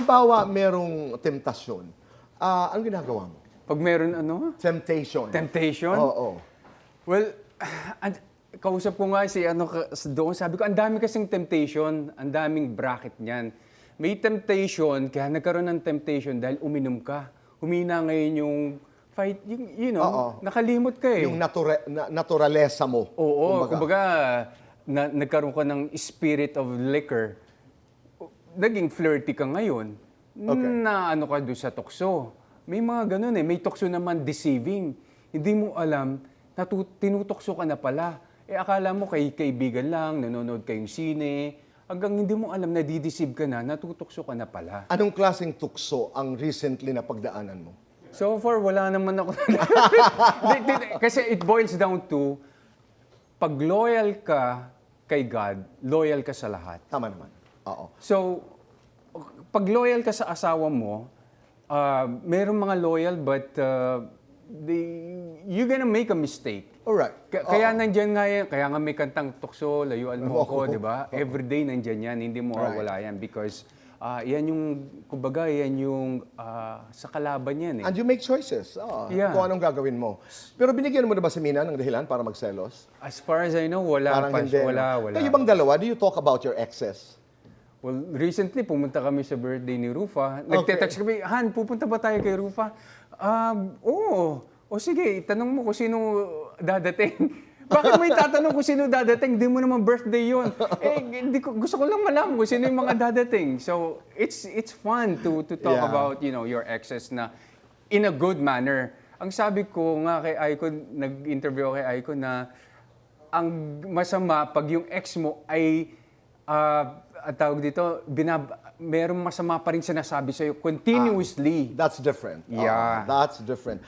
halimbawa, merong temptasyon, anong ginagawa mo? Pag meron ano? Temptation. Temptation? Oo. Well, kausap ko nga si doon, sabi ko, ang dami kasing temptation, ang daming bracket niyan. May temptation, kaya nagkaroon ng temptation dahil uminom ka. Humina ngayon yung fight, Oo. nakalimot ka eh. Yung naturalesa mo. Oo, kumbaga nagkaroon ka ng spirit of liquor. Naging flirty ka ngayon. Okay. Na ano ka doon sa tukso. May mga ganun eh. May tukso naman deceiving. Hindi mo alam na tinutokso ka na pala. Akala mo kaibigan lang, nanonood kayong sine. Hanggang hindi mo alam na dideceive ka na, natutokso ka na pala. Anong klaseng tukso ang recently na pagdaanan mo? So far, wala naman ako. Kasi it boils down to, pag loyal ka kay God, loyal ka sa lahat. Tama naman. Oo. So, pag loyal ka sa asawa mo, merong mga loyal but you're gonna make a mistake. Alright. Kaya nandyan nga yan, kaya nga may kantang tukso, layuan mo ako, di ba? Everyday nandyan yan, hindi mo mawawala yan because yan yung, kumbaga, yan yung sa kalaban yan eh. And you make choices. Yeah. Kung anong gagawin mo. Pero binigyan mo na ba si Mina ng dahilan para magselos? As far as I know, wala Parang pa. hindi. Wala. Kayo bang dalawa, do you talk about your exes? Well, recently, pumunta kami sa birthday ni Rufa. Nagte-text kami, Han, pupunta ba tayo kay Rufa? Oo. O sige, tanong mo kung sino dadating. Bakit mo itatanong kung sino dadating? Di mo naman birthday yun. Gusto ko lang malaman kung sino yung mga dadating. So, it's fun to talk about, your exes na in a good manner. Ang sabi ko nga kay Aiko, nag-interview ako kay Aiko na ang masama pag yung ex mo ay at tawag dito, merong masama pa rin sinasabi sa'yo continuously. That's different. Yeah. That's different.